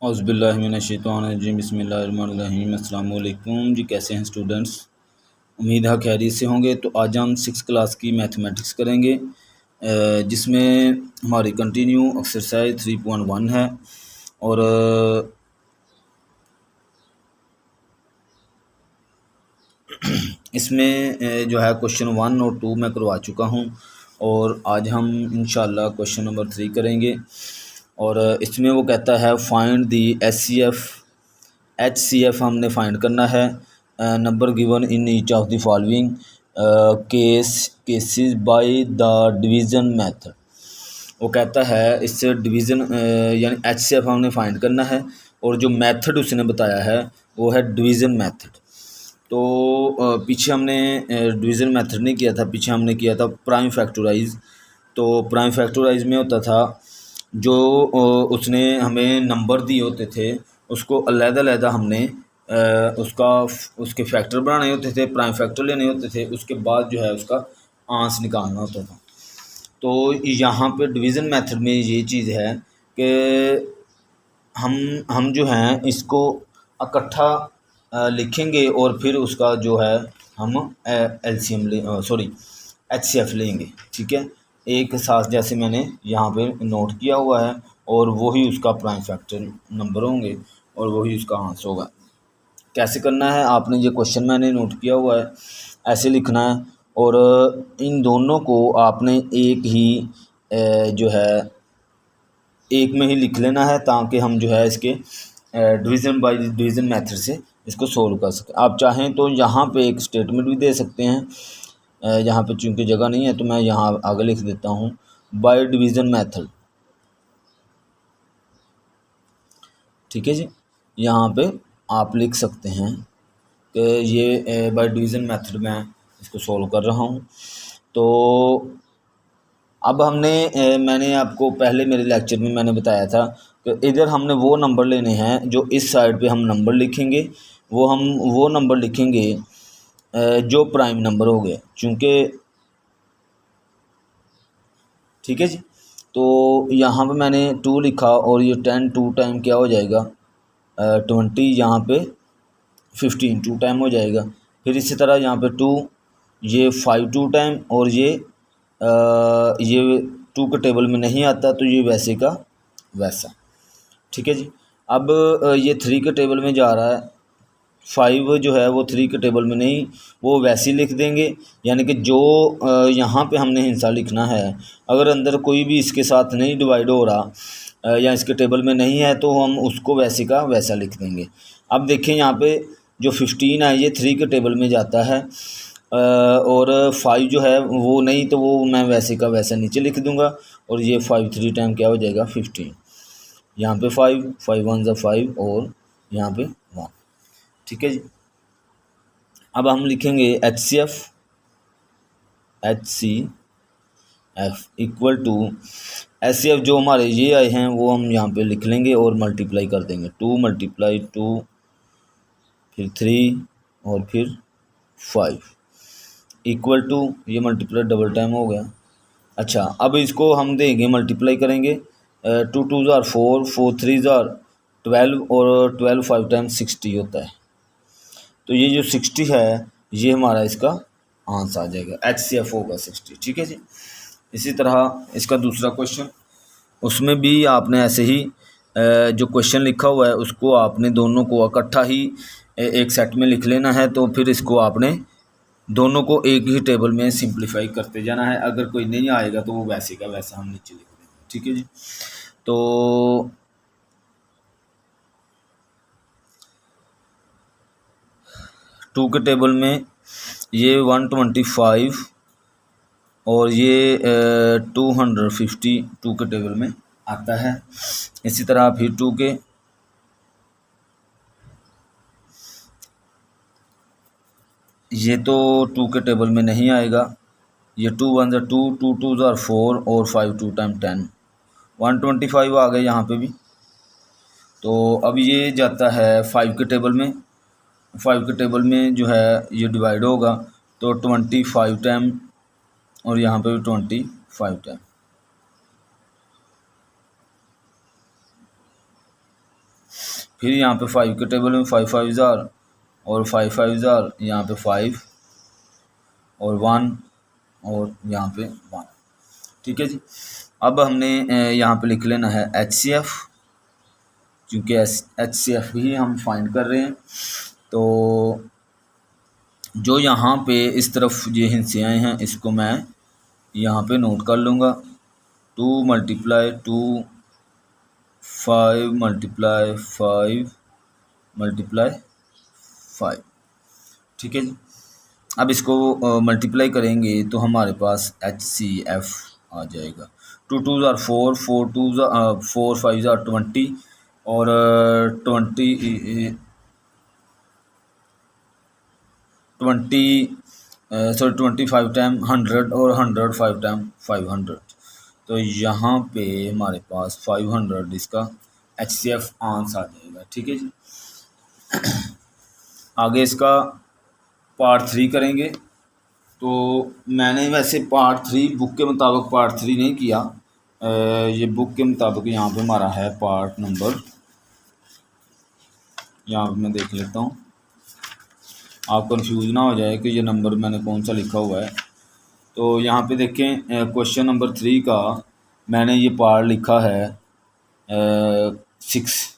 औज़ुबिल्लाहिमिनश्शैतानिर्रजीम बिस्मिल्लाहिर्रहमानिर्रहीम। अस्सलाम वालेकुम जी, कैसे हैं स्टूडेंट्स? उम्मीद है खैरियत से होंगे। तो आज हम 6 क्लास की मैथमेटिक्स करेंगे, जिसमें हमारी कंटिन्यू एक्सरसाइज 3.1 है। और इसमें जो है क्वेश्चन 1 और 2 मैं करवा चुका हूँ, और आज हम इंशाल्लाह क्वेश्चन नंबर 3 करेंगे। और इसमें वो कहता है फाइंड दी HCF हमने फाइंड करना है। Number given in each of the following cases by the division method. वो कहता है इससे डिवीज़न यानी HCF हमने फाइंड करना है, और जो मेथड उसने बताया है वो है डिवीज़न मेथड। तो पीछे हमने डिवीज़न मेथड नहीं किया था, पीछे हमने किया था प्राइम फैक्टराइज। तो प्राइम फैक्टराइज में होता था जो उसने हमें नंबर दिए होते थे उसको अलग-अलग हमने उसके फैक्टर बनाने होते थे, प्राइम फैक्टर लेने होते थे, उसके बाद जो है उसका आंस निकालना होता था। तो यहाँ पे डिवीज़न मेथड में ये चीज़ है कि हम जो हैं इसको इकट्ठा लिखेंगे और फिर उसका जो है हम HCF लेंगे। ठीक है, एक साथ जैसे मैंने यहाँ पे नोट किया हुआ है, और वही उसका प्राइम फैक्टर नंबर होंगे और वही उसका आंसर होगा। कैसे करना है, आपने ये क्वेश्चन मैंने नोट किया हुआ है, ऐसे लिखना है। और इन दोनों को आपने जो है एक में ही लिख लेना है, ताकि हम जो है इसके डिवीज़न बाय डिवीज़न मेथड से इसको सोल्व कर सकें। आप चाहें तो यहाँ पे एक स्टेटमेंट भी दे सकते हैं, यहाँ पे चूंकि जगह नहीं है तो मैं यहाँ आगे लिख देता हूँ बाय डिवीज़न मेथड। ठीक है जी, यहाँ पे आप लिख सकते हैं कि ये बाय डिवीज़न मेथड में इसको सोल्व कर रहा हूँ। तो अब मैंने आपको पहले मेरे लेक्चर में मैंने बताया था कि इधर हमने वो नंबर लेने हैं जो इस साइड पे हम नंबर लिखेंगे, वो नंबर लिखेंगे जो प्राइम नंबर हो गए, चूँकि ठीक है जी। तो यहाँ पे मैंने 2 लिखा, और ये 10 2 टाइम क्या हो जाएगा 20, यहाँ पे 15 2 टाइम हो जाएगा। फिर इसी तरह यहाँ पे 2, ये 5 2 टाइम, और ये 2 के टेबल में नहीं आता तो ये वैसे का वैसा। ठीक है जी। अब ये 3 के टेबल में जा रहा है, 5 जो है वो 3 के टेबल में नहीं, वो वैसे ही लिख देंगे। यानी कि जो यहाँ पे हमने हिस्सा लिखना है, अगर अंदर कोई भी इसके साथ नहीं डिवाइड हो रहा या इसके टेबल में नहीं है तो हम उसको वैसे का वैसा लिख देंगे। अब देखें यहाँ पे जो 15 है ये 3 के टेबल में जाता है, और 5 जो है वो नहीं, तो वो मैं वैसे का वैसा नीचे लिख दूंगा, और ये 5 3 टाइम क्या हो जाएगा 15। यहाँ पे 5 5 1 ज़ा 5, और यहाँ पे 1। ठीक है जी। अब हम लिखेंगे HCF इक्वल टू HCF जो हमारे ये आए हैं वो हम यहाँ पे लिख लेंगे और मल्टीप्लाई कर देंगे। 2 मल्टीप्लाई 2, फिर 3, और फिर 5 इक्वल टू, ये मल्टीप्लाई डबल टाइम हो गया। अच्छा, अब इसको हम देंगे मल्टीप्लाई करेंगे। 2 2 ज़ार 4, 4 3 ज़ार 12, और 12 5 टाइम 60 होता है। तो ये जो 60 है ये हमारा इसका आंसर आ जाएगा, HCF होगा 60। ठीक है जी। इसी तरह इसका दूसरा क्वेश्चन, उसमें भी आपने ऐसे ही जो क्वेश्चन लिखा हुआ है उसको आपने दोनों को इकट्ठा ही एक सेट में लिख लेना है। तो फिर इसको आपने दोनों को एक ही टेबल में सिंप्लीफाई करते जाना है। अगर कोई नहीं आएगा तो वो वैसे का वैसा हम नीचे लिख देंगे। ठीक है जी। तो 2 के टेबल में ये 125 और ये 250 2 के टेबल में आता है। इसी तरह फिर 2 के, ये तो 2 के टेबल में नहीं आएगा, ये 2 1 ज़ा 2, 2 2 ज़ार 4, और 5 2 टाइम 10, 125 आ गए यहाँ पे भी। तो अब ये जाता है 5 के टेबल में। 5 के टेबल में जो है ये डिवाइड होगा, तो 25 टाइम, और यहाँ पे भी 25 टाइम। फिर यहाँ पे 5 के टेबल में 5 5 जार और 5 5 जार, यहाँ पे 5 और 1 और यहाँ पे 1। ठीक है जी। अब हमने यहाँ पे लिख लेना है HCF, क्योंकि HCF ही हम फाइंड कर रहे हैं। तो जो यहाँ पे इस तरफ ये हिस्से आए हैं इसको मैं यहाँ पे नोट कर लूँगा। 2 × 2 5 × 5 × 5। ठीक है जी। अब इसको मल्टीप्लाई करेंगे तो हमारे पास HCF आ जाएगा। 2 2 ज़ार 4, 4 2 4 5 ज़ार 20 और 25 टाइम 100 और 100 5 टाइम 500। तो यहाँ पे हमारे पास 500 इसका HCF आंसर आ जाएगा। ठीक है जी। आगे इसका पार्ट 3 करेंगे। तो मैंने वैसे पार्ट 3 बुक के मुताबिक पार्ट 3 नहीं किया, ये बुक के मुताबिक यहाँ पे हमारा है पार्ट नंबर, यहाँ पे मैं देख लेता हूँ, आप कंफ्यूज ना हो जाए कि ये नंबर मैंने कौन सा लिखा हुआ है। तो यहाँ पे देखें क्वेश्चन नंबर 3 का मैंने ये पार्ट लिखा है 6।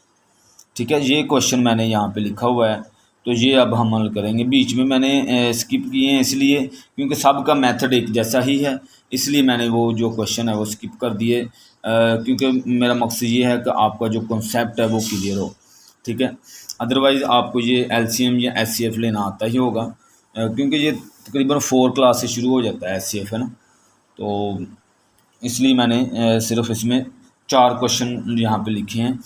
ठीक है, ये क्वेश्चन मैंने यहाँ पे लिखा हुआ है। तो ये अब हम हल करेंगे। बीच में मैंने स्किप किए हैं इसलिए क्योंकि सबका मेथड एक जैसा ही है, इसलिए मैंने वो जो क्वेश्चन है वो स्किप कर दिए, क्योंकि मेरा मकसद ये है कि आपका जो कॉन्सेप्ट है वो क्लियर हो। ठीक है, अदरवाइज़ आपको ये LCM या HCF लेना आता ही होगा, क्योंकि ये तकरीबन 4 क्लास से शुरू हो जाता है HCF, है ना। तो इसलिए मैंने सिर्फ इसमें 4 क्वेश्चन यहाँ पे लिखे हैं,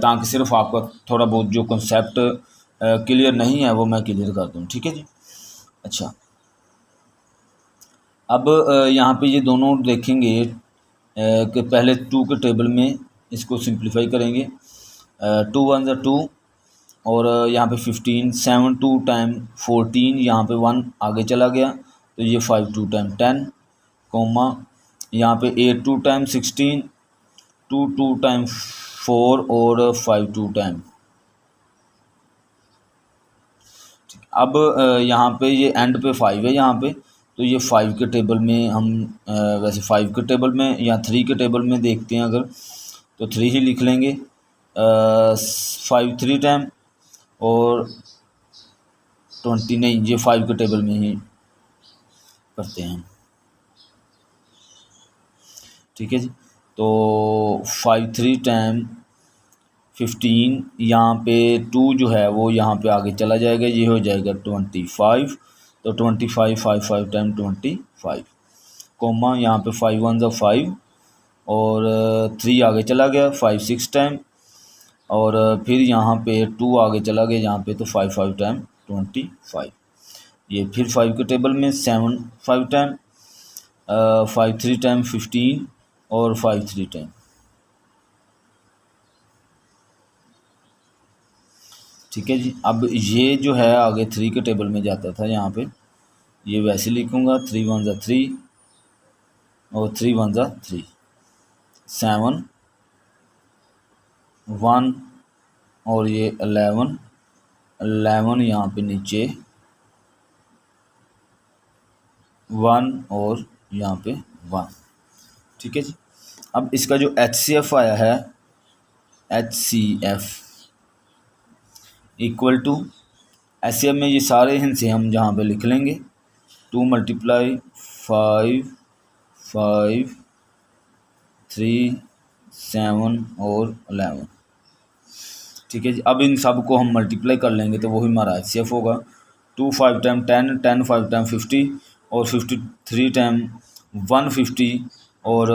ताकि सिर्फ आपका थोड़ा बहुत जो कॉन्सेप्ट क्लियर नहीं है वो मैं क्लियर कर दूँ। ठीक है जी। अच्छा, अब यहाँ पे ये दोनों देखेंगे कि पहले 2 के टेबल में इसको सिंप्लीफाई करेंगे। 2 1 ज़ा 2 और यहाँ पे 15, 7 2 टाइम 14, यहाँ पे 1 आगे चला गया तो ये 5 2 टाइम 10, कोमा यहाँ पे 8 2 टाइम 16, 2 2 टाइम 4 और 5 2 टाइम। अब यहाँ पे ये एंड पे 5 है यहाँ पे, तो ये 5 के टेबल में हम वैसे 5 के टेबल में या 3 के टेबल में देखते हैं अगर, तो 3 ही लिख लेंगे। 5 3 टाइम और 20 नहीं, ये 5 के टेबल में ही करते हैं। ठीक है जी। तो 5 3 टाइम 15, यहाँ पे 2 जो है वो यहाँ पे आगे चला जाएगा, ये हो जाएगा 25। तो 25 5 5 टाइम 25, कोमा यहाँ पे 5 1 ज़ा 5 और 3 आगे चला गया 5 6 टाइम और फिर यहाँ पे 2 आगे चला गया यहाँ पे, तो 5 5 टाइम 25। ये फिर 5 के टेबल में 7 5 टाइम, 5 3 टाइम 15 और 5 3 टाइम। ठीक है जी। अब ये जो है आगे 3 के टेबल में जाता था, यहाँ पे ये वैसे लिखूँगा 3 1 ज़ा 3 और 3 1 ज़ा 3, 7 1 और ये 11 यहाँ पे नीचे 1 और यहाँ पे 1। ठीक है जी। अब इसका जो HCF आया है, HCF इक्वल टू HCF में ये सारे हिस्से हम जहाँ पे लिख लेंगे। 2 × 5 5 3 7 और 11। ठीक है जी। अब इन सब को हम मल्टीप्लाई कर लेंगे तो वही हमारा HCF होगा। 2 5 टाइम 10, 10 5 टाइम 50 और 53 टाइम 150 और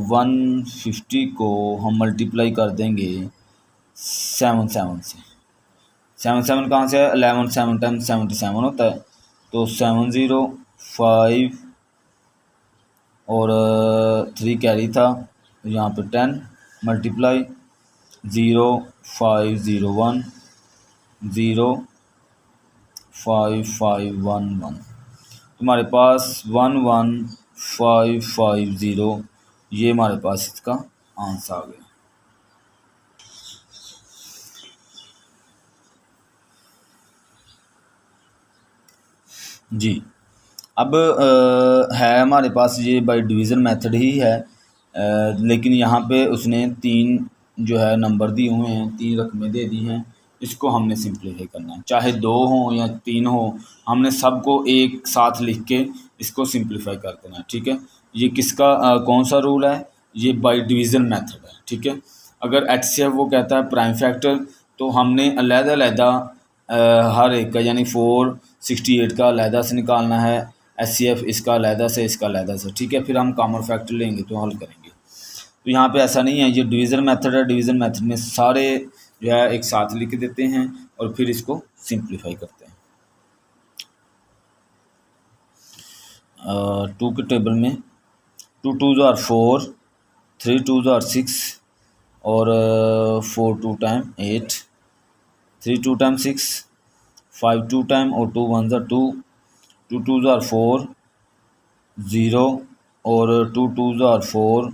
150 को हम मल्टीप्लाई कर देंगे 7 7 से। 7 7 कहाँ से है? 11 7 टाइम 77 होता है, तो 7 0 5 और 3 कैरी था, यहाँ पे 10 मल्टीप्लाई 0 5 0 1 0 5 5 1 1, हमारे पास 1 1 5 5 0, ये हमारे पास इसका आंसर आ गया। जी। अब है हमारे पास ये बाय डिवीज़न मेथड ही है, लेकिन यहाँ पे उसने 3 जो है नंबर दिए हुए हैं, 3 रकमें दे दी हैं, इसको हमने सिंप्लीफाई करना है। चाहे 2 हों या 3 हों, हमने सबको एक साथ लिख के इसको सिंप्लीफाई कर देना है, ठीक है। ये किसका कौन सा रूल है? ये बाय डिवीज़न मेथड है, ठीक है। अगर एचसीएफ वो कहता है प्राइम फैक्टर, तो हमने अलग-अलग हर एक का यानी 468 का अलहदा से निकालना है, एचसीएफ इसका अलहदा से, इसका अलहदा से, ठीक है। फिर हम कॉमन फैक्टर लेंगे तो हल करेंगे। तो यहाँ पे ऐसा नहीं है, ये डिवीज़न मेथड है। डिवीज़न मेथड में सारे जो है एक साथ लिख देते हैं और फिर इसको सिंप्लीफाई करते हैं। 2 के टेबल में 2 2 ज़ार 4, 3 2 ज़ार 6 और 4 2 टाइम 8, 3 2 टाइम 6, 5 2 टाइम और 2 1 ज़ार 2, 2 2 ज़ार 4 0 और 2 2 ज़ार 4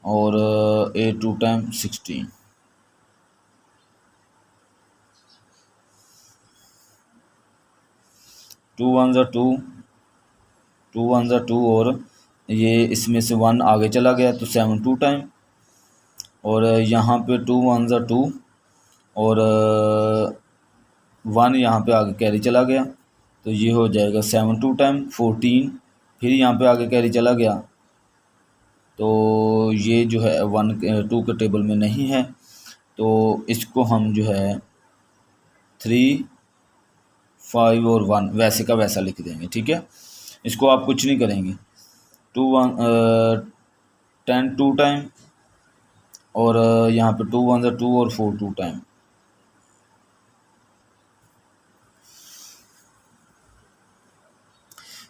और 8 2 टाइम 16। 2 1 ज़ार 2, 2 1 ज़ार 2 और ये इसमें से 1 आगे चला गया तो 7 2 टाइम, और यहाँ पे 2 1 ज़ार 2 और 1 यहाँ पे आगे कैरी चला गया तो ये हो जाएगा 7 2 टाइम 14। फिर यहाँ पे आगे कैरी चला गया तो ये जो है 2 के टेबल में नहीं है, तो इसको हम जो है 3 5 और 1 वैसे का वैसा लिख देंगे, ठीक है। इसको आप कुछ नहीं करेंगे। 2 1 10 2 टाइम और यहाँ पे 2 1 ज़ार 2 और 4 2 टाइम।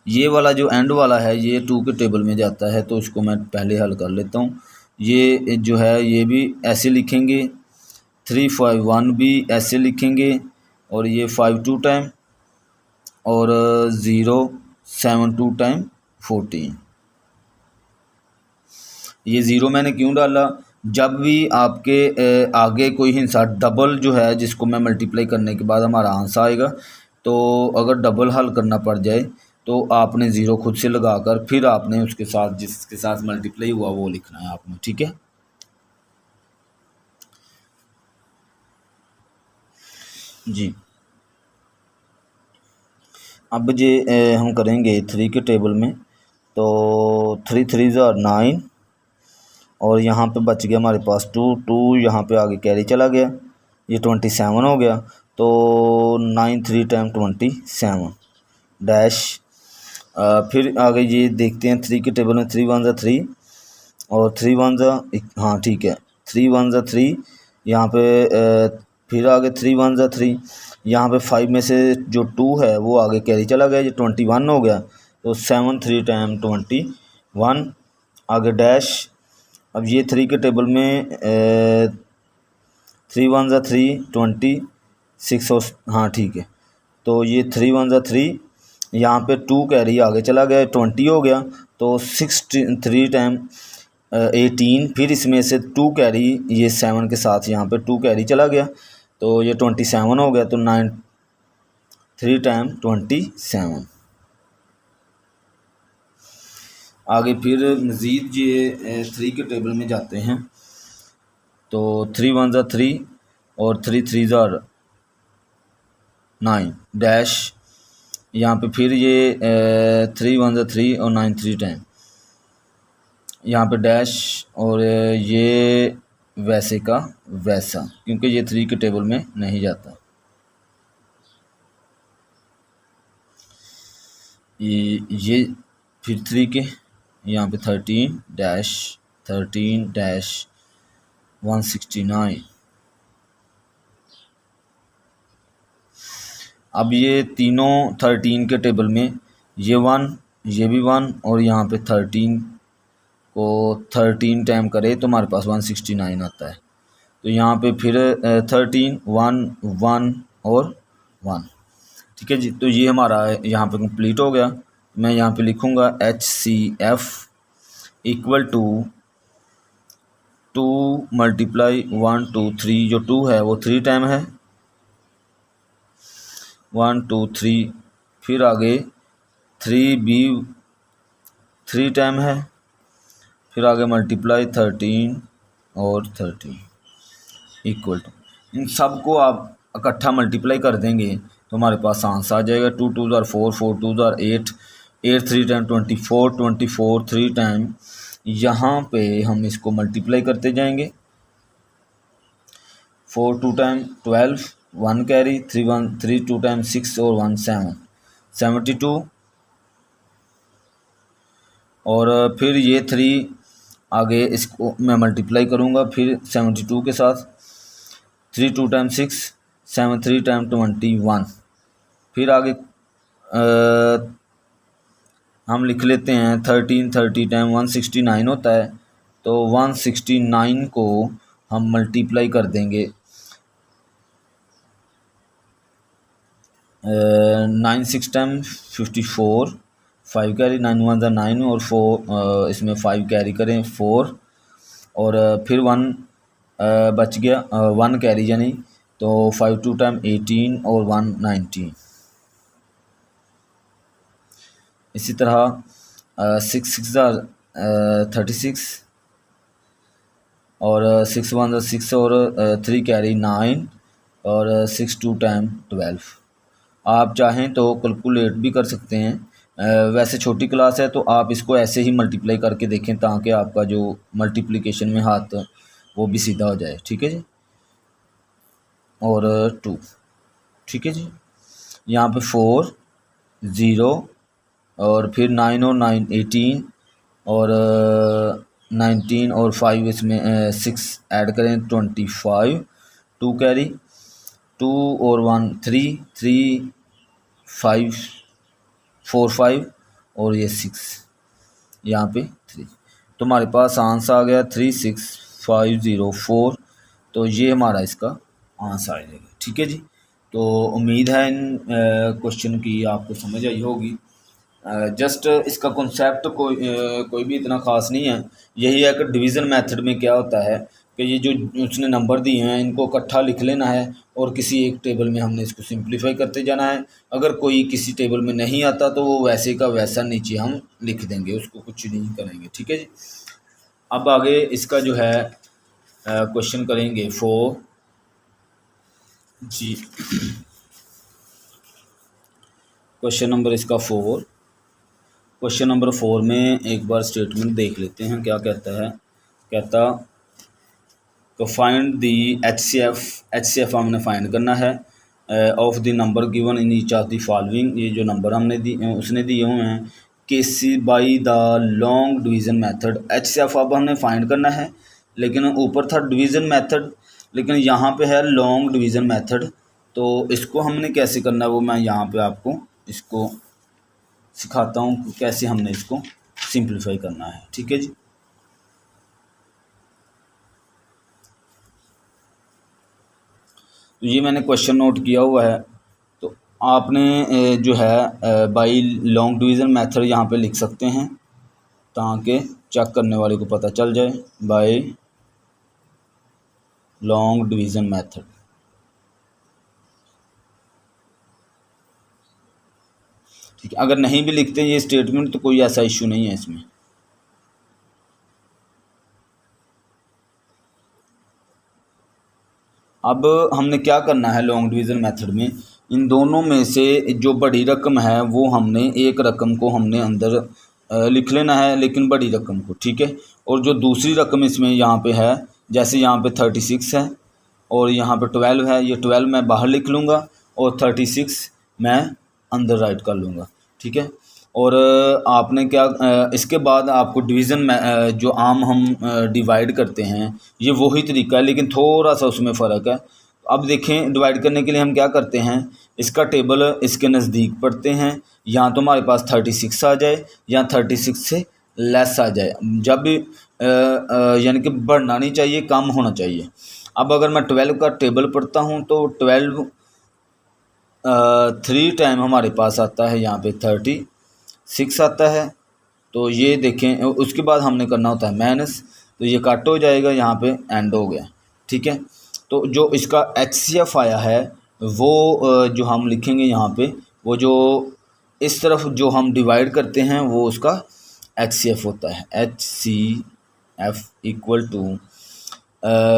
ये वाला जो एंड वाला है ये 2 के टेबल में जाता है, तो इसको मैं पहले हल कर लेता हूँ। ये जो है ये भी ऐसे लिखेंगे, 3 5 1 भी ऐसे लिखेंगे और ये 5 2 टाइम और 0 7 2 टाइम 14। ये ज़ीरो मैंने क्यों डाला? जब भी आपके आगे कोई हिस्सा डबल जो है जिसको मैं मल्टीप्लाई करने के बाद हमारा आंसर आएगा, तो अगर डबल हल करना पड़ जाए तो आपने ज़ीरो खुद से लगाकर फिर आपने उसके साथ जिसके साथ मल्टीप्लाई हुआ वो लिखना है आपने, ठीक है। जी, अब ये हम करेंगे 3 के टेबल में, तो 3 3 ज़ार 9 और यहाँ पे बच गया हमारे पास 2 2 यहाँ पे आगे कैरी चला गया, ये 27 हो गया। तो 9 3 टाइम 27 डैश। फिर आगे ये देखते हैं 3 के टेबल में 3 1 ज़ा 3 और 3 1 ज़ा, हाँ ठीक है, 3 1 ज़ा 3 यहाँ पे फिर आगे 3 1 ज़ा 3, यहाँ पे 5 में से जो 2 है वो आगे कैरी चला गया, ये 21 हो गया। तो 7 3 टाइम 21 आगे डैश। अब ये 3 के टेबल में 3 1 ज़ा 3 26 और हाँ ठीक है, तो ये 3 1 ज़ा 3 यहाँ पे 2 कैरी आगे चला गया 20 हो गया, तो 6 3 टाइम 18, फिर इसमें से 2 कैरी ये 7 के साथ यहाँ पे 2 कैरी चला गया तो ये 27 हो गया, तो 9 3 टाइम 27। आगे फिर मज़ीद ये 3 के टेबल में जाते हैं, तो 3 1 ज़ा 3 और 3 3 ज़ार 9 डैश। यहाँ पे फिर ये 3 1 ज़ा 3 और 9 3 टाइम यहाँ पे डैश, और ये वैसे का वैसा क्योंकि ये 3 के टेबल में नहीं जाता। ये फिर 3 के यहाँ पे 13 डैश 13 डैश 169। अब ये तीनों 13 के टेबल में ये 1 ये भी 1 और यहाँ पे 13 को 13 टाइम करे तो हमारे पास 169 आता है। तो यहाँ पे फिर 13 1 1 और 1, ठीक है जी। तो ये हमारा यहाँ पे कंप्लीट हो गया। मैं यहाँ पे लिखूँगा HCF इक्वल टू 2 मल्टीप्लाई 1 2 3, जो 2 है वो 3 टाइम है, 1 2 3, फिर आगे 3b 3 टाइम है, फिर आगे मल्टीप्लाई 13 और 13 इक्वल टू, इन सब को आप इकट्ठा मल्टीप्लाई कर देंगे तो हमारे पास आंसर आ जाएगा 2 2 ज़ार 4 4 2 ज़ार 8 8 3 टाइम 24 24 3 टाइम। यहाँ पे हम इसको मल्टीप्लाई करते जाएंगे, 4 2 टाइम 12 1 कैरी 3 1 3 2 टाइम 6 और 1 7 72 और फिर ये 3 आगे इसको मैं मल्टीप्लाई करूँगा फिर 72 के साथ, 3 2 टाइम 6 7 3 टाइम 21। फिर आगे हम लिख लेते हैं 13 30 टाइम 169 होता है, तो 169 को हम मल्टीप्लाई कर देंगे 9 6 टाइम 54 5 कैरी 9 1 ज़ा 9 और 4 इसमें 5 कैरी करें 4 और फिर 1 बच गया 1 कैरी यानी, तो 5 2 टाइम 18 और 1 19। इसी तरह 6 6 ज़ा 36 और 6 1 ज़ा 6 और 3 कैरी 9 और 6 2 टाइम 12। आप चाहें तो कैलकुलेट भी कर सकते हैं, वैसे छोटी क्लास है तो आप इसको ऐसे ही मल्टीप्लाई करके देखें ताकि आपका जो मल्टीप्लिकेशन में हाथ वो भी सीधा हो जाए। ठीक है जी, और 2 ठीक है जी। यहाँ पे 4 0 और फिर 9 और 9 18 और 19 और 5 इसमें 6 ऐड करें 25 2 कैरी 2 और 1 3 3 5 4 5 और ये 6 यहाँ पे 3, तो हमारे पास आंसर आ गया 36504। तो ये हमारा इसका आंसर आ जाएगा। ठीक है जी, तो उम्मीद है इन क्वेश्चन की आपको समझ आई होगी। जस्ट इसका कॉन्सेप्ट कोई भी इतना ख़ास नहीं है, यही है कि डिवीज़न मेथड में क्या होता है कि ये जो उसने नंबर दिए हैं इनको इकट्ठा लिख लेना है और किसी एक टेबल में हमने इसको सिंप्लीफाई करते जाना है। अगर कोई किसी टेबल में नहीं आता तो वो वैसे का वैसा नीचे हम लिख देंगे, उसको कुछ नहीं करेंगे। ठीक है जी, अब आगे इसका जो है क्वेश्चन करेंगे 4 जी। क्वेश्चन नंबर इसका 4, क्वेश्चन नंबर 4 में एक बार स्टेटमेंट देख लेते हैं क्या कहता है। कहता तो फाइंड दी एचसीएफ हमने फाइंड करना है of the number given in each of the following. ये जो नंबर हमने उसने दिए हुए हैं केसी by the long division method. HCF अब हमने फाइंड करना है, लेकिन ऊपर था डिवीज़न मेथड, लेकिन यहाँ पे है लॉन्ग डिवीज़न मेथड। तो इसको हमने कैसे करना है वो मैं यहाँ पे आपको इसको सिखाता हूँ कैसे हमने इसको सिंप्लीफाई करना है। ठीक है जी, तो ये मैंने क्वेश्चन नोट किया हुआ है, तो आपने जो है बाई लॉन्ग डिवीज़न मेथड यहाँ पे लिख सकते हैं ताकि चेक करने वाले को पता चल जाए। बाई लॉन्ग डिवीज़न मेथड, ठीक है। अगर नहीं भी लिखते ये स्टेटमेंट तो कोई ऐसा इशू नहीं है इसमें। अब हमने क्या करना है लॉन्ग डिवीज़न मेथड में, इन दोनों में से जो बड़ी रकम है वो हमने एक रकम को हमने अंदर लिख लेना है, लेकिन बड़ी रकम को। ठीक है, और जो दूसरी रकम इसमें यहाँ पे है, जैसे यहाँ पे 36 है और यहाँ पे 12 है, ये 12 मैं बाहर लिख लूँगा और 36 मैं अंदर राइट कर लूँगा। ठीक है, और आपने क्या इसके बाद आपको डिवीज़न में जो आम हम डिवाइड करते हैं ये वही तरीका है, लेकिन थोड़ा सा उसमें फ़र्क है। अब देखें डिवाइड करने के लिए हम क्या करते हैं, इसका टेबल इसके नज़दीक पढ़ते हैं, या तो हमारे पास 36 आ जाए या 36 से लेस आ जाए। जब भी यानी कि बढ़ना नहीं चाहिए, कम होना चाहिए। अब अगर मैं 12 का टेबल पढ़ता हूँ तो 12 3 टाइम हमारे पास आता है यहाँ पे 36 आता है। तो ये देखें, उसके बाद हमने करना होता है माइनस, तो ये कट हो जाएगा, यहाँ पे एंड हो गया। ठीक है, तो जो इसका एचसीएफ आया है वो जो हम लिखेंगे यहाँ पे, वो जो इस तरफ जो हम डिवाइड करते हैं वो उसका HCF होता है। HCF इक्वल टू,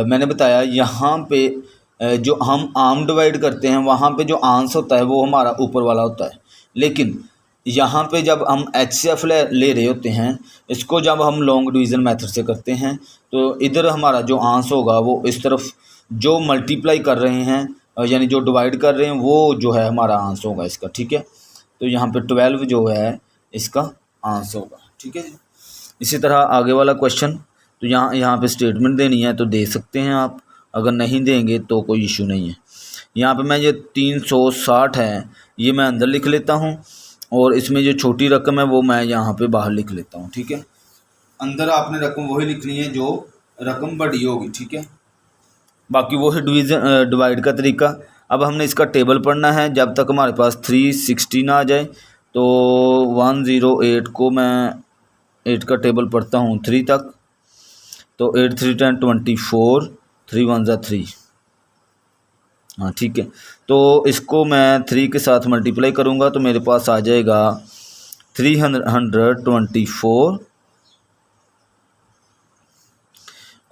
मैंने बताया यहाँ पे जो हम आर्म डिवाइड करते हैं वहाँ पे जो आंस होता है वो हमारा ऊपर वाला होता है, लेकिन यहाँ पे जब हम HCF ले रहे होते हैं, इसको जब हम लॉन्ग डिवीज़न मेथड से करते हैं तो इधर हमारा जो आंस होगा वो इस तरफ जो मल्टीप्लाई कर रहे हैं यानी जो डिवाइड कर रहे हैं वो जो है हमारा आंस होगा इसका, ठीक है। तो यहाँ पे 12 जो है इसका आंस होगा, ठीक है जी। इसी तरह आगे वाला क्वेश्चन, तो यहाँ पे स्टेटमेंट देनी है तो दे सकते हैं आप, अगर नहीं देंगे तो कोई इशू नहीं है। यहाँ पे मैं ये 360 है ये मैं अंदर लिख लेता हूँ, और इसमें जो छोटी रकम है वो मैं यहाँ पे बाहर लिख लेता हूँ, ठीक है। अंदर आपने रकम वही लिखनी है जो रकम बड़ी होगी, ठीक है। बाकी वो है डिवाइड का तरीका। अब हमने इसका टेबल पढ़ना है जब तक हमारे पास 360 ना आ जाए। तो 108 को मैं 8 का टेबल पढ़ता हूँ 3 तक, तो 8 3 10 24, 3 1 ज़ा 3, हाँ ठीक है। तो इसको मैं 3 के साथ मल्टीप्लाई करूँगा तो मेरे पास आ जाएगा 324,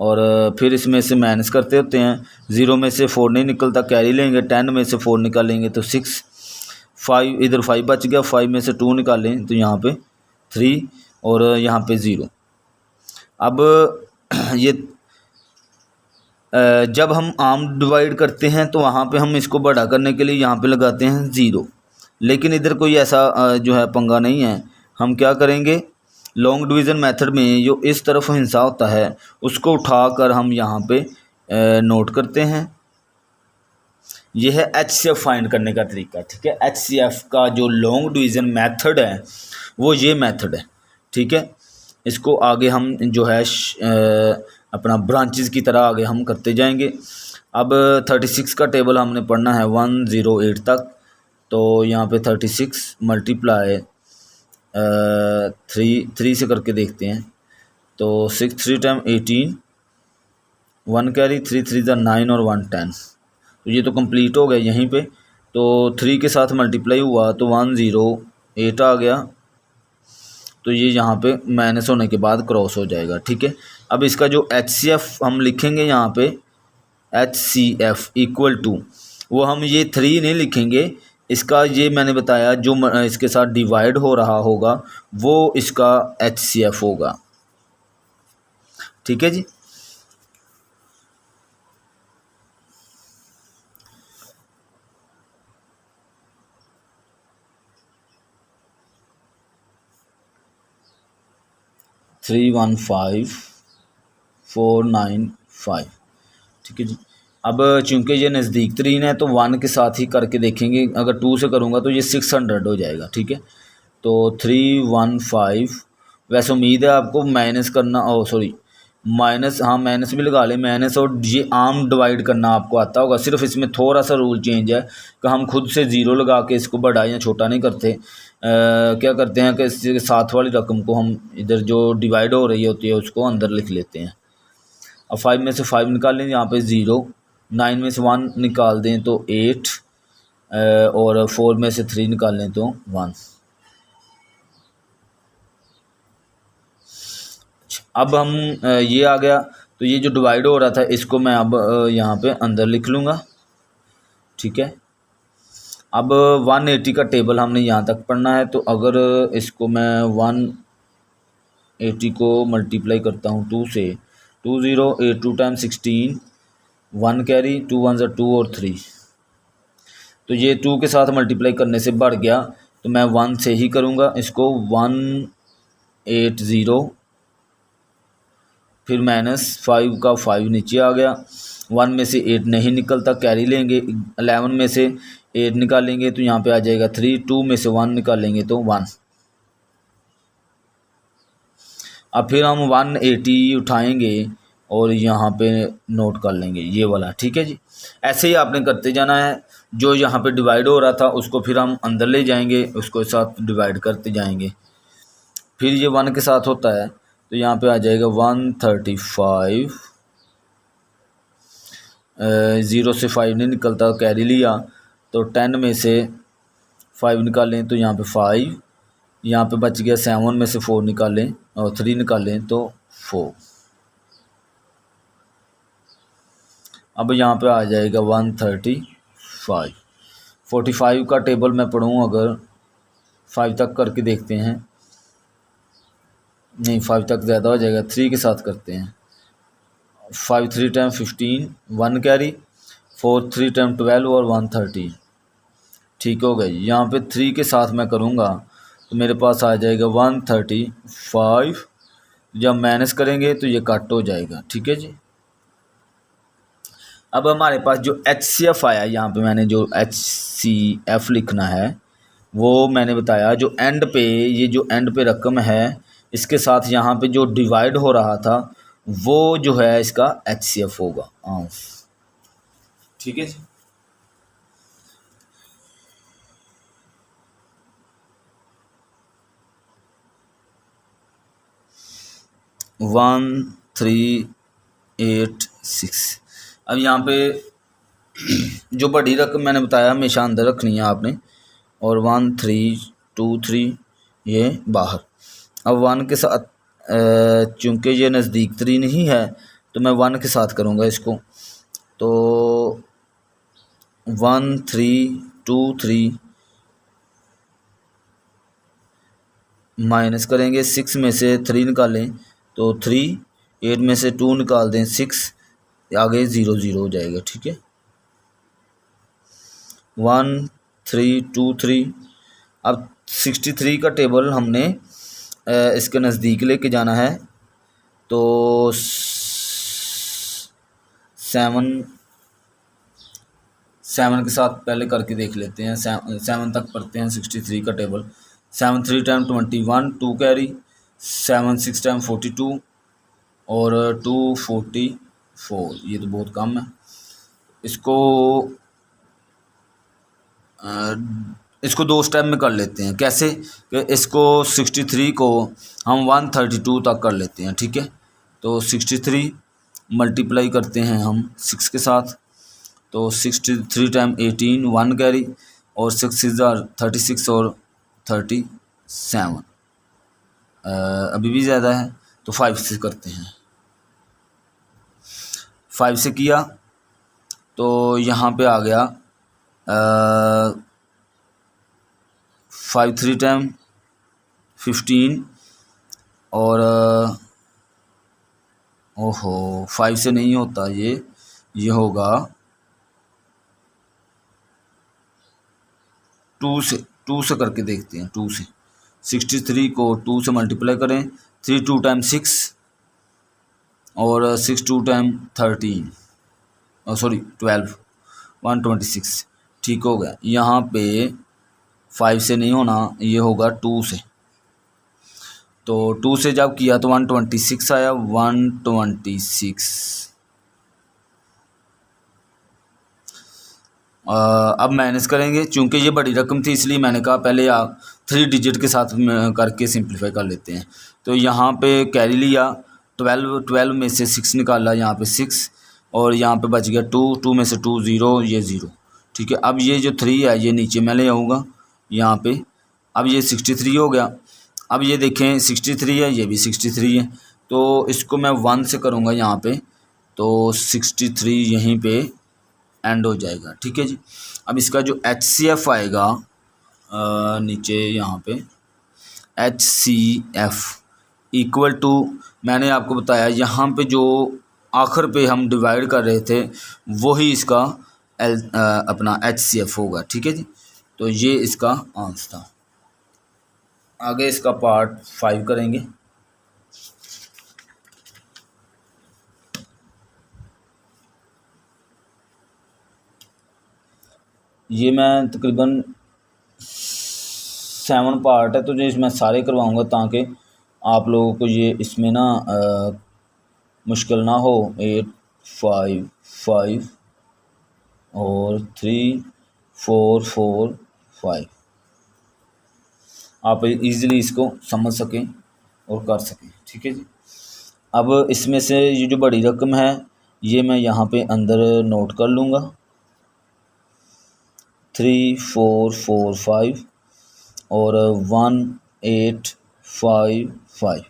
और फिर इसमें से माइनस करते होते हैं, 0 में से 4 नहीं निकलता, कैरी लेंगे, 10 में से 4 निकालेंगे तो 6, 5 इधर 5 बच गया, 5 में से 2 निकालें तो यहाँ पे 3 और यहाँ पे 0। अब ये जब हम आर्म डिवाइड करते हैं तो वहाँ पे हम इसको बड़ा करने के लिए यहाँ पे लगाते हैं 0, लेकिन इधर कोई ऐसा जो है पंगा नहीं है। हम क्या करेंगे, लॉन्ग डिवीज़न मेथड में जो इस तरफ हिस्सा होता है उसको उठाकर हम यहाँ पे नोट करते हैं। यह है HCF फाइंड करने का तरीका, ठीक है। HCF का जो लॉन्ग डिवीज़न मेथड है वो ये मेथड है, ठीक है। इसको आगे हम जो है अपना ब्रांचेस की तरह आगे हम करते जाएंगे। अब 36 का टेबल हमने पढ़ना है 108 तक, तो यहाँ पे 36 मल्टीप्लाई 3 से करके देखते हैं। तो 6 3 टाइम 18, 1 कैरी, 3 3 ज़ा 9 और 1 10, तो ये तो कंप्लीट हो गया यहीं पे। तो 3 के साथ मल्टीप्लाई हुआ तो 108 आ गया, तो ये यहाँ पे माइनस होने के बाद क्रॉस हो जाएगा, ठीक है। अब इसका जो HCF हम लिखेंगे यहाँ पे HCF इक्वल टू, वो हम ये 3 नहीं लिखेंगे, इसका ये मैंने बताया जो इसके साथ डिवाइड हो रहा होगा वो इसका HCF होगा, ठीक है जी। थ्री 1 5 4 9 5, ठीक है जी। अब चूंकि ये नज़दीक तरीन है तो 1 के साथ ही करके देखेंगे, अगर 2 से करूँगा तो ये 600 हो जाएगा, ठीक है। तो 315, वैसे उम्मीद है आपको माइनस करना, सॉरी माइनस, हाँ माइनस भी लगा ले, माइनस और ये आर्म डिवाइड करना आपको आता होगा। सिर्फ इसमें थोड़ा सा रूल चेंज है कि हम खुद से 0 लगा के इसको बड़ा या छोटा नहीं करते। क्या करते हैं कि इसके साथ वाली रकम को हम इधर जो डिवाइड हो रही होती है उसको अंदर लिख लेते हैं। अब 5 में से 5 निकाल लें, यहाँ पे 0, 9 में से 1 निकाल दें तो 8, और 4 में से 3 निकाल लें तो 1। अब हम ये आ गया, तो ये जो डिवाइड हो रहा था इसको मैं अब यहाँ पे अंदर लिख लूँगा, ठीक है। अब 180 का टेबल हमने यहाँ तक पढ़ना है, तो अगर इसको मैं 180 को मल्टीप्लाई करता हूँ 2 से, 2 0 8 2 टाइम 16, 1 कैरी, 2 1 ज़ा 2 और 3, तो ये 2 के साथ मल्टीप्लाई करने से बढ़ गया, तो मैं 1 से ही करूँगा इसको। 180, फिर माइनस 5 का 5 नीचे आ गया, 1 में से 8 नहीं निकलता, कैरी लेंगे, 11 में से 8 निकालेंगे तो यहाँ पे आ जाएगा 3, 2 में से 1 निकालेंगे तो 1। अब फिर हम 180 उठाएंगे और यहाँ पे नोट कर लेंगे ये वाला, ठीक है जी। ऐसे ही आपने करते जाना है, जो यहाँ पे डिवाइड हो रहा था उसको फिर हम अंदर ले जाएंगे, उसको साथ डिवाइड करते जाएंगे। फिर ये 1 के साथ होता है तो यहाँ पे आ जाएगा 135, 0 से 5 नहीं निकलता, कैरी लिया, तो 10 में से 5 निकालें तो यहाँ पे 5, यहाँ पे बच गया 7 में से 4 निकालें और 3 निकालें तो 4। अब यहाँ पे आ जाएगा 135। 45 का टेबल मैं पढ़ूँ अगर 5 तक करके देखते हैं, नहीं 5 तक ज़्यादा हो जाएगा, 3 के साथ करते हैं। 5 3 टाइम 15, 1 कैरी, 4 3 टाइम 12 और 130। ठीक हो गई। यहाँ पे 3 के साथ मैं करूँगा तो मेरे पास आ जाएगा 135। जब माइनस करेंगे तो ये कट हो जाएगा। ठीक है जी। अब हमारे पास जो HCF आया, यहाँ पे मैंने जो HCF लिखना है वो मैंने बताया, जो एंड पे, ये जो एंड पे रकम है इसके साथ यहाँ पे जो डिवाइड हो रहा था वो जो है इसका HCF होगा। ठीक है जी। वन 3 8 6। अब यहाँ पे जो बड़ी रकम मैंने बताया हमेशा अंदर रखनी है आपने, और 1 3 2 3 ये बाहर। अब 1 के साथ चूँकि ये नज़दीक 3 नहीं है तो मैं 1 के साथ करूँगा इसको, तो 1 3 2 3 माइनस करेंगे, 6 में से 3 निकालें तो 3, 8 में से 2 निकाल दें 6, आगे 0 0 हो जाएगा। ठीक है। 1 3 2 3। अब 63 का टेबल हमने इसके नज़दीक लेके जाना है, तो 7 के साथ पहले करके देख लेते हैं। 7 तक पढ़ते हैं 63 का टेबल। 7 3 टाइम 21, 2 कैरी, 7 6 टाइम 42 और 2 44। ये तो बहुत कम है। इसको 2 स्टेप में कर लेते हैं। कैसे कि इसको 63 को हम 132 तक कर लेते हैं। ठीक है। तो 63 मल्टीप्लाई करते हैं हम 6 के साथ, तो 63 टाइम 18, 1 कैरी और 6 36 और 37। अभी भी ज़्यादा है तो 5 से करते हैं। 5 से किया तो यहाँ पे आ गया 5 3 टाइम 15 और ओहो 5 से नहीं होता ये होगा 2 से करके देखते हैं। 2 से 63 को 2 से मल्टीप्लाई करें, 3 2 टाइम 6 और 6 2 टाइम 13 सॉरी 12, 126। ठीक हो गया। यहाँ पे 5 से नहीं होना, ये होगा 2 से। तो 2 से जब किया तो 126 आया, 126। अब माइनस करेंगे, चूँकि ये बड़ी रकम थी इसलिए मैंने कहा पहले आप 3 डिजिट के साथ करके सिंप्लीफाई कर लेते हैं। तो यहाँ पे कैरी लिया, 12 में से 6 निकाला, यहाँ पे 6 और यहाँ पे बच गया 2 में से 2 0, ये 0। ठीक है। अब ये जो 3 है ये नीचे मैं ले आऊँगा यहाँ पे। अब ये 63 हो गया। अब ये देखें 63 है, ये भी 63 है, तो इसको मैं 1 से करूँगा यहाँ पे, तो 63 यहीं पे एंड हो जाएगा। ठीक है जी। अब इसका जो HCF आएगा नीचे यहाँ पे HCF इक्वल टू, मैंने आपको बताया यहाँ पे जो आखिर पे हम डिवाइड कर रहे थे वही इसका अपना HCF होगा। ठीक है जी। तो ये इसका आंसर था। आगे इसका पार्ट 5 करेंगे। ये मैं तकरीबन 7 पार्ट है, तो जो इसमें सारे करवाऊँगा ताकि आप लोगों को ये इसमें ना मुश्किल ना हो। 8 5 5 और 3 4 4 5 आप इजीली इसको समझ सकें और कर सकें। ठीक है जी। अब इसमें से ये जो बड़ी रकम है ये मैं यहाँ पे अंदर नोट कर लूँगा। 3445 और 1855।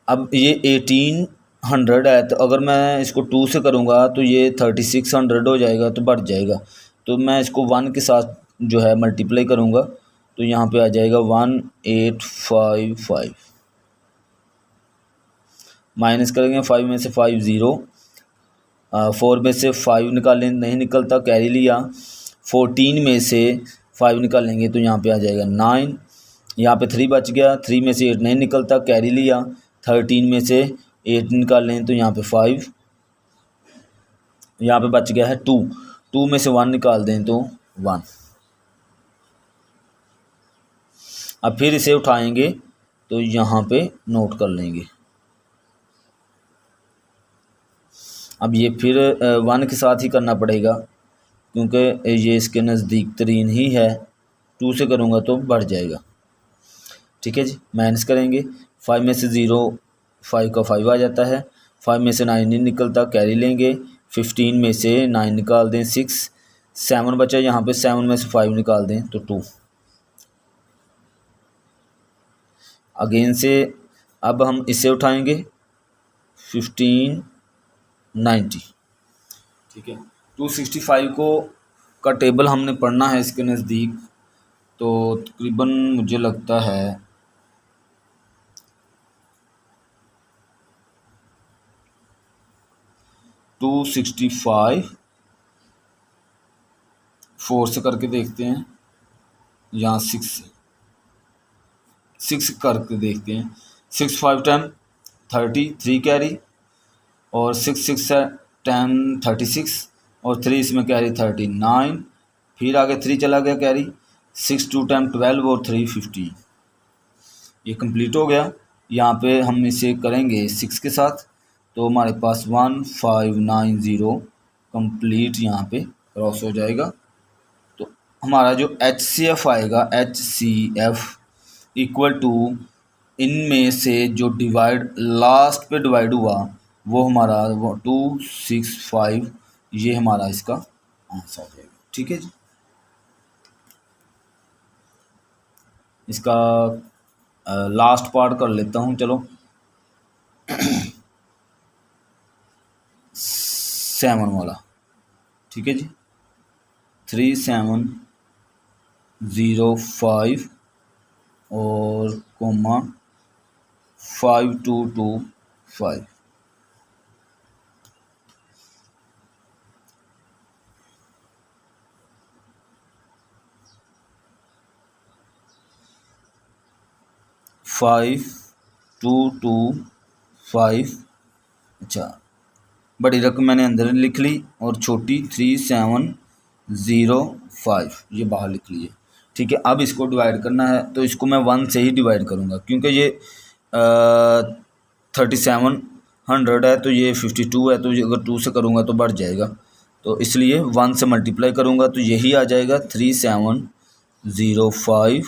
अब ये 1800 है, तो अगर मैं इसको 2 से करूँगा तो ये 3600 हो जाएगा, तो बढ़ जाएगा। तो मैं इसको 1 के साथ जो है मल्टीप्लाई करूँगा, तो यहाँ पे आ जाएगा 1855। माइनस करेंगे 5 में से 5 ज़ीरो, 4 में से 5 निकालें, नहीं निकलता, कैरी लिया। 14 में से 5 निकालेंगे तो यहाँ पे आ जाएगा 9। यहाँ पे 3 बच गया, 3 में से 8 नहीं निकलता, कैरी लिया। 13 में से 8 निकालें तो यहाँ पे 5, यहाँ पे बच गया है 2। 2 में से 1 निकाल दें तो 1। अब फिर इसे उठाएंगे तो यहाँ पे नोट कर लेंगे। अब ये फिर 1 के साथ ही करना पड़ेगा, क्योंकि ये इसके नज़दीक तरीन ही है। 2 से करूँगा तो बढ़ जाएगा। ठीक है जी, माइनस करेंगे। 5 में से 0, 5 का 5 आ जाता है। 5 में से 9 नहीं निकलता, कैरी लेंगे। 15 में से 9 निकाल दें 6, 7 बचा, यहाँ पे 7 में से 5 निकाल दें तो 2। अगेन से अब हम इसे उठाएंगे 1590। ठीक है, 265 का टेबल हमने पढ़ना है इसके नज़दीक, तो तकरीबन मुझे लगता है 265 4 से करके देखते हैं, यहाँ 6 करके देखते हैं। 6 5 10 30, 3 कैरी, और 6 6 10 36, और 3 इसमें कैरी 39। फिर आगे 3 चला गया कैरी, 6 2 10 12 और 3 15। ये कंप्लीट हो गया। यहाँ पे हम इसे करेंगे 6 के साथ, तो हमारे पास 1590 कंप्लीट यहाँ पे क्रॉस हो जाएगा। तो हमारा जो HCF आएगा, HCF इक्वल टू इनमें से जो डिवाइड लास्ट पे डिवाइड हुआ वो हमारा 265, ये हमारा इसका आंसर आ जाएगा। ठीक है जी, इसका लास्ट पार्ट कर लेता हूँ, चलो। 7 वाला, ठीक है जी, 3705 और कोमा 5225। Five to to 5। अच्छा, बड़ी रकम मैंने अंदर लिख ली और छोटी 3705 ये बाहर लिख लीजिए। ठीक है, अब इसको डिवाइड करना है, तो इसको मैं 1 से ही डिवाइड करूँगा, क्योंकि ये 3700 है, तो ये 52 है, तो ये अगर 2 से करूँगा तो बढ़ जाएगा, तो इसलिए 1 से मल्टीप्लाई करूँगा तो यही आ जाएगा 3705।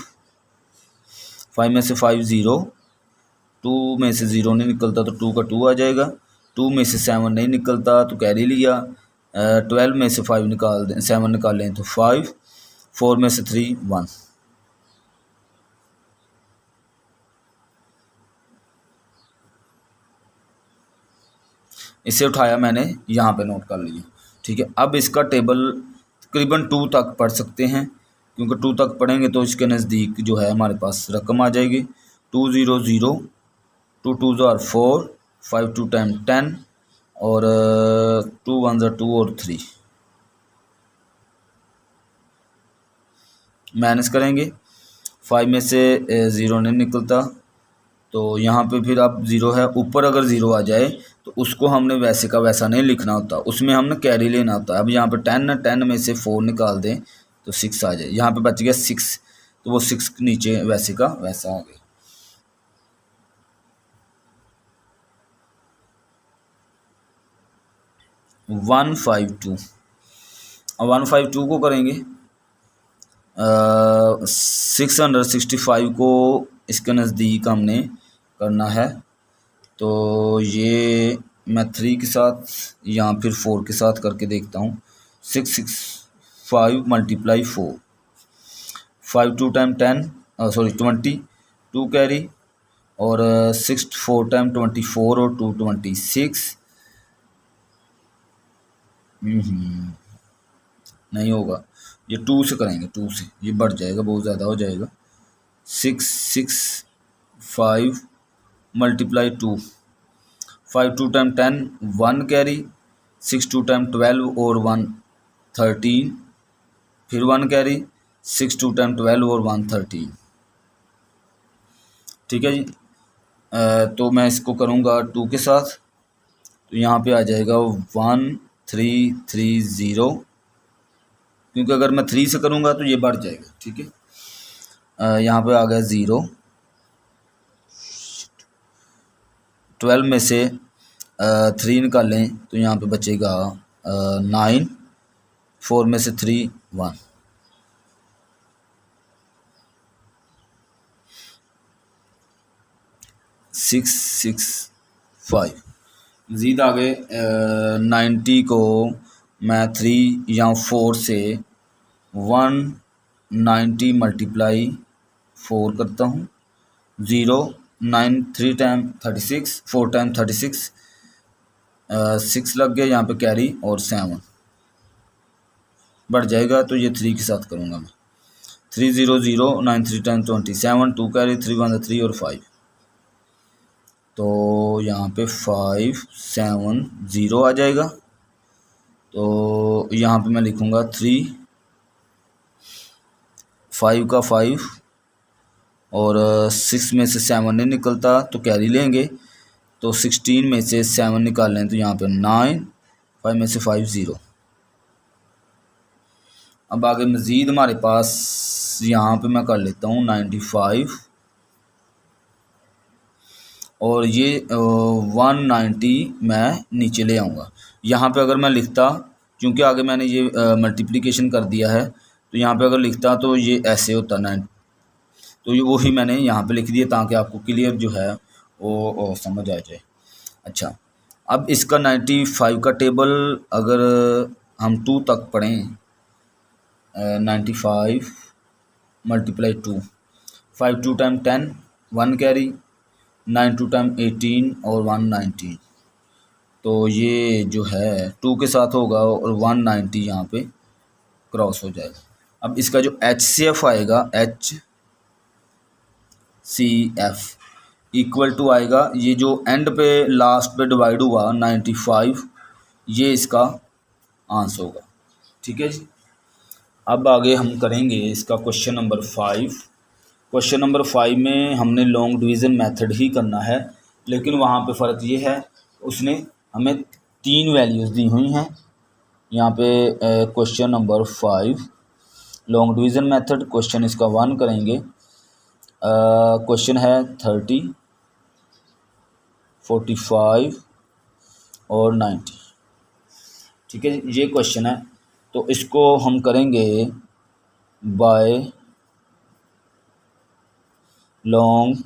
5 में से 5 ज़ीरो, 2 में से 0 नहीं निकलता तो 2 का 2 आ जाएगा। 2 में से 7 नहीं निकलता तो कैरी लिया। 12 में से 5 निकाल दें, 7 निकाल लें तो 5। 4 में से 3 1। इसे उठाया मैंने, यहाँ पे नोट कर लिया। ठीक है, अब इसका टेबल तकरीबन 2 तक पढ़ सकते हैं, क्योंकि 2 तक पढ़ेंगे तो इसके नज़दीक जो है हमारे पास रकम आ जाएगी। 200, 2 2 ज़ार 4, 5 2 टाइम 10, और 2 1 ज़ार 2 और 3। माइनस करेंगे, 5 में से 0 नहीं निकलता, तो यहाँ पे फिर अब 0 है, ऊपर अगर 0 आ जाए तो उसको हमने वैसे का वैसा नहीं लिखना होता, उसमें हमने कैरी लेना होता है। अब यहाँ पे 10 है, 10 में से 4 निकाल दें तो 6 आ जाए। यहाँ पे बच गया 6, तो वो 6 नीचे वैसे का वैसा आ गया। वन 152 को करेंगे 665 को इसके नज़दीक हमने करना है, तो ये मैं 3 के साथ या फिर 4 के साथ करके देखता हूँ। 665 मल्टीप्लाई 4, 5 2 टाइम 10 सॉरी 20 2 कैरी, और 6 4 टाइम 24 और 2 26। नहीं होगा, ये 2 से करेंगे, 2 से ये बढ़ जाएगा, बहुत ज़्यादा हो जाएगा। 665 मल्टीप्लाई 2, 5 2 टाइम 10 1 कैरी, 6 2 टाइम 12 और 1 13, फिर 1 कैरी, 6 2 टाइम 12 और 1 13। ठीक है जी। तो मैं इसको करूँगा 2 के साथ, तो यहाँ पे आ जाएगा 1330, क्योंकि अगर मैं 3 से करूँगा तो ये बढ़ जाएगा। ठीक है, यहाँ पे आ गया 0, 12 में से 3 निकालें तो यहाँ पे बचेगा 9, 4 में से 3 1। सिक्स 5 मज़ीद आगे 90 को मैं 3 या 4 से 190 मल्टीप्लाई 4 करता हूँ। 0 9 3 टाइम 36, 4 टाइम 36, 6 लग गया यहाँ पे कैरी, और 7 बढ़ जाएगा, तो ये 3 के साथ करूँगा मैं। 3 0 0 9 3 टाइम 27, 2 कैरी, 3 1 3 और 5। तो यहाँ पे 5 7 0 आ जाएगा। तो यहाँ पे मैं लिखूँगा 3, 5 का 5, और 6 में से 7 नहीं निकलता तो कैरी लेंगे, तो 16 में से 7 निकाल लें तो यहाँ पे 9, 5 में से 5 0। अब आगे मज़ीद हमारे पास यहाँ पे मैं कर लेता हूँ 95, और ये 190 मैं नीचे ले आऊँगा। यहाँ पे अगर मैं लिखता, क्योंकि आगे मैंने ये मल्टीप्लिकेशन कर दिया है, तो यहाँ पे अगर लिखता तो ये ऐसे होता 9, तो ये वही मैंने यहाँ पे लिख दिया ताकि आपको क्लियर जो है वो समझ आ जाए। अच्छा, अब इसका 95 का टेबल अगर हम 2 तक पढ़ें, 95 मल्टीप्लाई 2, 5 2 टाइम 10 1 कैरी, 9 2 टाइम 18 और 119। तो ये जो है 2 के साथ होगा और 190 यहाँ पे क्रॉस हो जाएगा। अब इसका जो HCF आएगा, HCF इक्वल टू आएगा, ये जो एंड पे लास्ट पे डिवाइड हुआ 95, ये इसका आंसर होगा। ठीक है जी। अब आगे हम करेंगे इसका क्वेश्चन नंबर 5। क्वेश्चन नंबर 5 में हमने लॉन्ग डिवीज़न मेथड ही करना है, लेकिन वहाँ पे फ़र्क ये है उसने हमें 3 वैल्यूज़ दी हुई हैं। यहाँ पे question number 5 long division method, question इसका 1 करेंगे। क्वेश्चन है 30, 45 और 90। ठीक है, ये क्वेश्चन है, तो इसको हम करेंगे बाय लॉन्ग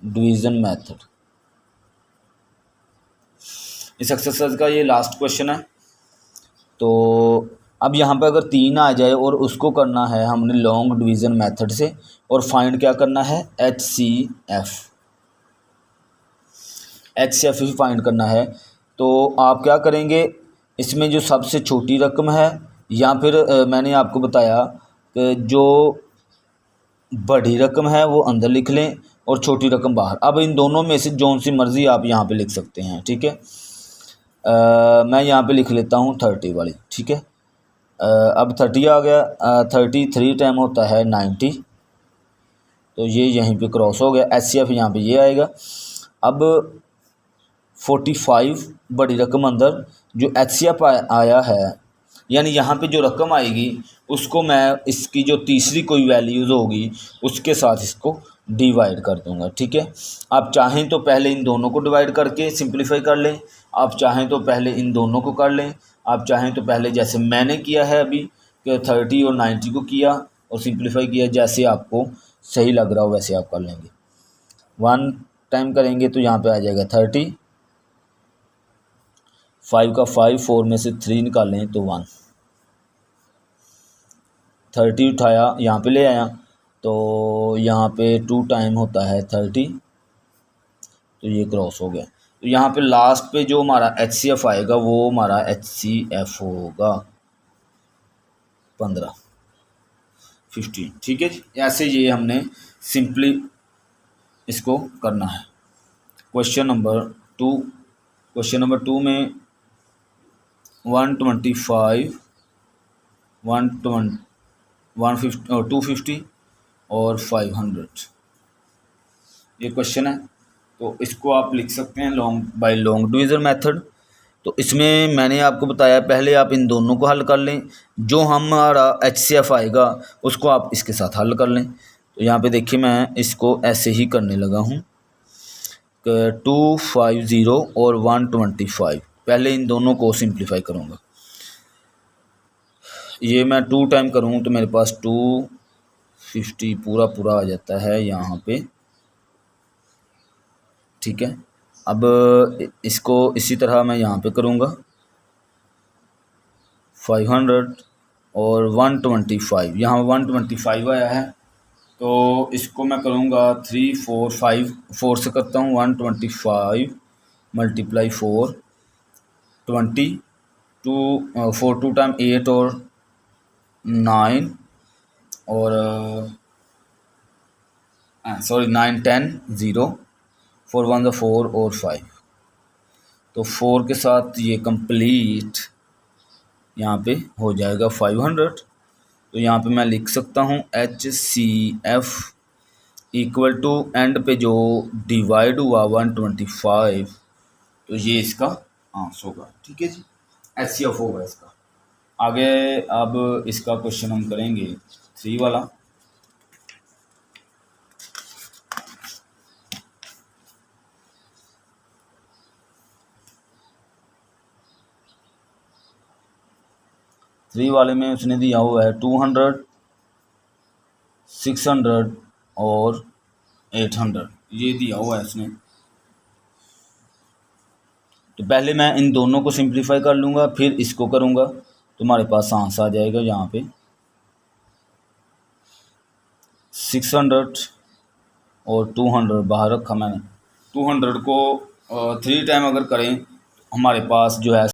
डिवीज़न मेथड। इस एक्सरसाइज का ये लास्ट क्वेश्चन है। तो अब यहाँ पे अगर 3 आ जाए और उसको करना है हमने लॉन्ग डिवीज़न मेथड से, और फाइंड क्या करना है, HCF ही फाइंड करना है। तो आप क्या करेंगे, इसमें जो सबसे छोटी रकम है, या फिर मैंने आपको बताया कि जो बड़ी रकम है वो अंदर लिख लें और छोटी रकम बाहर। अब इन दोनों में से जौन सी मर्ज़ी आप यहाँ पे लिख सकते हैं। ठीक है, मैं यहाँ पे लिख लेता हूँ 30 वाली। ठीक है, अब 30 आ गया। 33 टाइम होता है 90, तो ये यहीं पे क्रॉस हो गया। HCF यहाँ पे ये आएगा। अब 45 बड़ी रकम अंदर, जो HCF आया है, यानी यहाँ पे जो रकम आएगी उसको मैं इसकी जो तीसरी कोई वैल्यूज़ होगी उसके साथ इसको डिवाइड कर दूंगा। ठीक है, आप चाहें तो पहले इन दोनों को डिवाइड करके सिंप्लीफाई कर लें, आप चाहें तो पहले इन दोनों को कर लें, आप चाहें तो पहले जैसे मैंने किया है अभी कि 30 और 90 को किया और सिंप्लीफाई किया, जैसे आपको सही लग रहा हो वैसे आप कर लेंगे। 1 टाइम करेंगे तो यहाँ पे आ जाएगा 30, 5 का 5, 4 में से 3 निकालें तो 1। 30 उठाया, यहाँ पे ले आया, तो यहाँ पे 2 टाइम होता है 30, तो ये क्रॉस हो गया। तो यहाँ पे लास्ट पे जो हमारा HCF आएगा वो हमारा HCF होगा 15, 15। ठीक है जी, ऐसे ये हमने सिंपली इसको करना है। क्वेश्चन नंबर 2 में 125, 120, 150 और 250 और 500 ये क्वेश्चन है। तो इसको आप लिख सकते हैं बाय लॉन्ग डिवीज़न मेथड। तो इसमें मैंने आपको बताया पहले आप इन दोनों को हल कर लें, जो हमारा HCF आएगा उसको आप इसके साथ हल कर लें। तो यहाँ पे देखिए मैं इसको ऐसे ही करने लगा हूँ, 250 और 125। पहले इन दोनों को सिंप्लीफाई करूँगा। ये मैं 2 टाइम करूँ तो मेरे पास 250 पूरा आ जाता है यहाँ पे। ठीक है, अब इसको इसी तरह मैं यहाँ पे करूँगा 500 और 125, यहाँ 125 आया है, तो इसको मैं करूँगा 3 4 5, 4 से करता हूँ 125 मल्टीप्लाई 4, 20, 4 2 टाइम 8 और 9 और 9 10 0, 4 1 4 और 5, तो 4 के साथ ये कंप्लीट यहाँ पे हो जाएगा 500। तो यहाँ पे मैं लिख सकता हूँ HCF इक्वल टू एंड पे जो डिवाइड हुआ 125, तो ये इसका आंसर होगा। ठीक है जी, HCF होगा इसका। आगे अब इसका क्वेश्चन हम करेंगे 3 वाला। थ्री वाले में उसने दिया हुआ है 200, 600 और 800, ये दिया हुआ है उसने। तो पहले मैं इन दोनों को सिंप्लीफाई कर लूँगा, फिर इसको करूँगा, तो हमारे पास आंसर आ जाएगा यहाँ पे 600 और 200 बाहर रखा मैंने। 200 को 3 टाइम अगर करें हमारे पास जो है